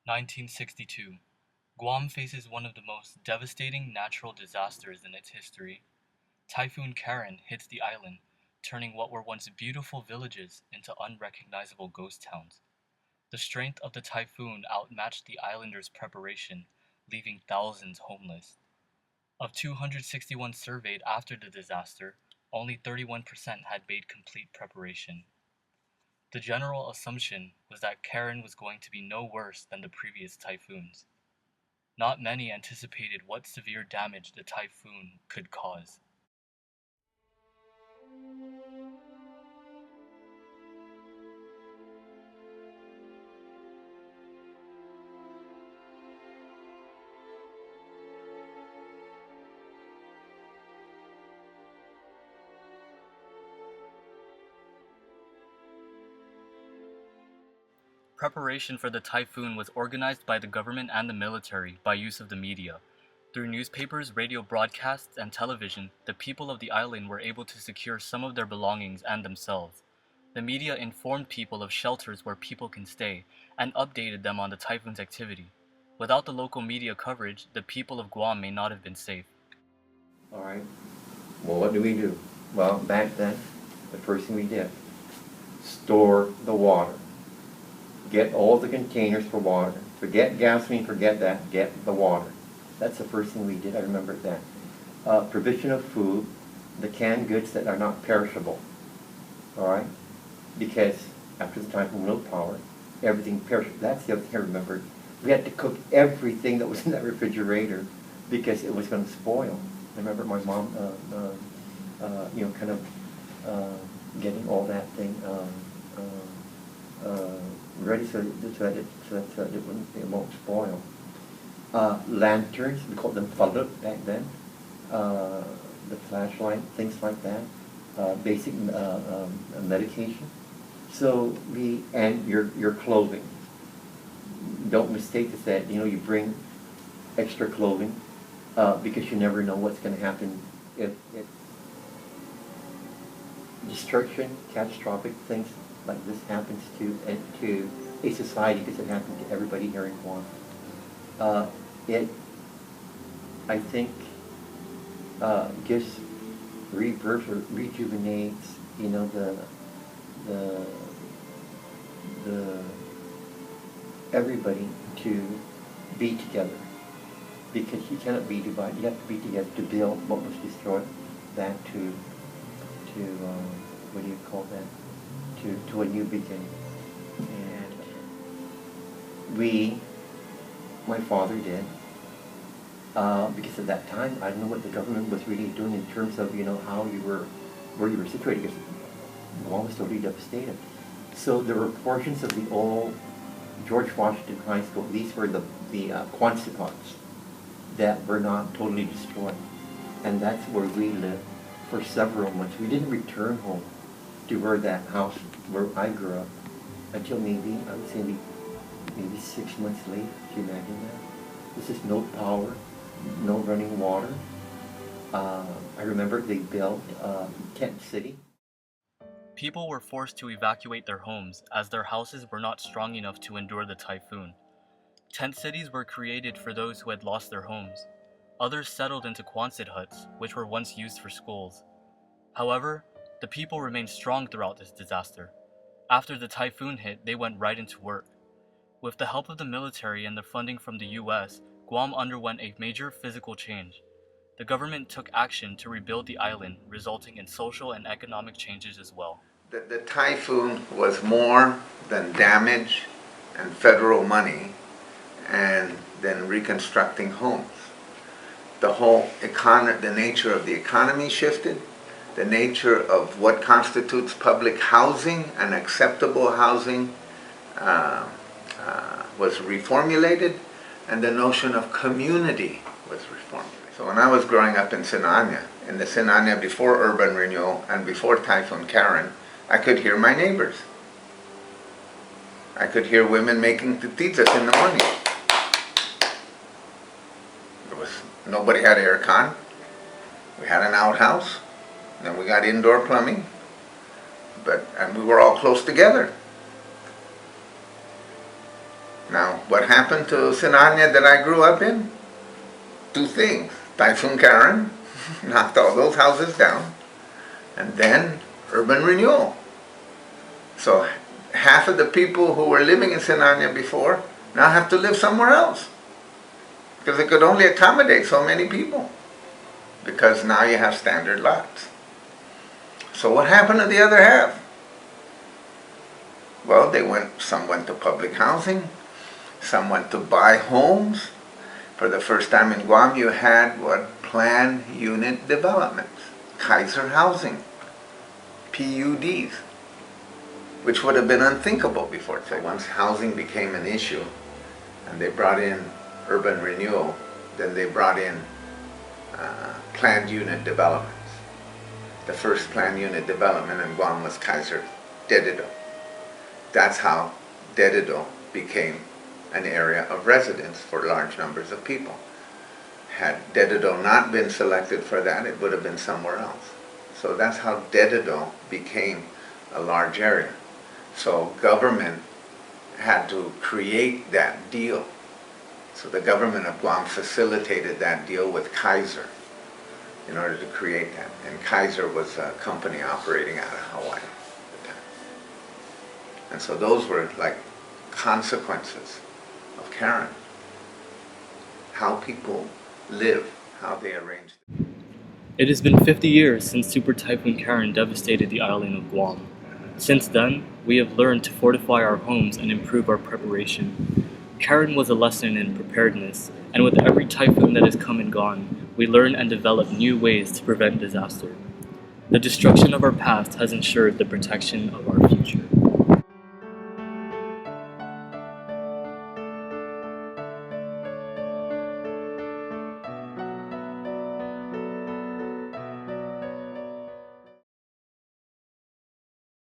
1962. Guam faces one of the most devastating natural disasters in its history. Typhoon Karen hits the island, turning what were once beautiful villages into unrecognizable ghost towns. The strength of the typhoon outmatched the islanders' preparation, leaving thousands homeless. Of 261 surveyed after the disaster, only 31% had made complete preparation. The general assumption was that Karen was going to be no worse than the previous typhoons. Not many anticipated what severe damage the typhoon could cause. Preparation for the typhoon was organized by the government and the military by use of the media. Through newspapers, radio broadcasts, and television, the people of the island were able to secure some of their belongings and themselves. The media informed people of shelters where people can stay and updated them on the typhoon's activity. Without the local media coverage, the people of Guam may not have been safe. All right. Well, what do? Well, back then, the first thing we did, store the water. Get all the containers for water. Forget gasoline, forget that, get the water. That's the first thing we did, I remember that. Provision of food, the canned goods that are not perishable. All right? Because after the time of no power, everything perishable. That's the other thing I remembered. We had to cook everything that was in that refrigerator because it was going to spoil. I remember my mom, getting all that thing ready so that it won't spoil. Lanterns, we called them falot back then. The flashlight, things like that. Basic medication. So and your clothing. Don't mistake this that you bring extra clothing because you never know what's going to happen if destruction, catastrophic things like this happens to a society, because it happened to everybody here in Guam. I think, gives rebirth or rejuvenates, the everybody to be together, because you cannot be divided. You have to be together to build what was destroyed, back to what do you call that? To a new beginning. And my father did, because at that time I don't know what the government was really doing in terms of where you were situated, because Guam was totally devastated. So there were portions of the old George Washington High School. These were the Quonset that were not totally destroyed, and that's where we lived for several months. We didn't return home to where that house where I grew up until maybe, I would say maybe 6 months later. Can you imagine that? This is no power, no running water. I remember they built Tent City. People were forced to evacuate their homes as their houses were not strong enough to endure the typhoon. Tent cities were created for those who had lost their homes. Others settled into Quonset huts, which were once used for schools. However, the people remained strong throughout this disaster. After the typhoon hit, they went right into work. With the help of the military and the funding from the US, Guam underwent a major physical change. The government took action to rebuild the island, resulting in social and economic changes as well. The typhoon was more than damage and federal money and then reconstructing homes. The whole the nature of the economy shifted. The nature of what constitutes public housing and acceptable housing was reformulated, and the notion of community was reformulated. So when I was growing up in the Sinanya before urban renewal and before Typhoon Karen, I could hear my neighbors. I could hear women making tititas in the morning. Nobody had aircon. We had an outhouse. Then we got indoor plumbing, and we were all close together. Now, what happened to Sinania that I grew up in? Two things. Typhoon Karen knocked all those houses down, and then urban renewal. So half of the people who were living in Sinania before now have to live somewhere else because it could only accommodate so many people because now you have standard lots. So what happened to the other half? Well, some went to public housing, some went to buy homes. For the first time in Guam, you had planned unit developments, Kaiser housing, PUDs, which would have been unthinkable before. So once housing became an issue, and they brought in urban renewal, then they brought in planned unit developments. The first planned unit development in Guam was Kaiser Dedido. That's how Dedido became an area of residence for large numbers of people. Had Dedido not been selected for that, it would have been somewhere else. So that's how Dedido became a large area. So government had to create that deal. So the government of Guam facilitated that deal with Kaiser in order to create that. And Kaiser was a company operating out of Hawaii at the time. And so those were like consequences of Karen. How people live, how they arrange. It has been 50 years since Super Typhoon Karen devastated the island of Guam. Since then, we have learned to fortify our homes and improve our preparation. Karen was a lesson in preparedness, and with every typhoon that has come and gone, we learn and develop new ways to prevent disaster. The destruction of our past has ensured the protection of our future.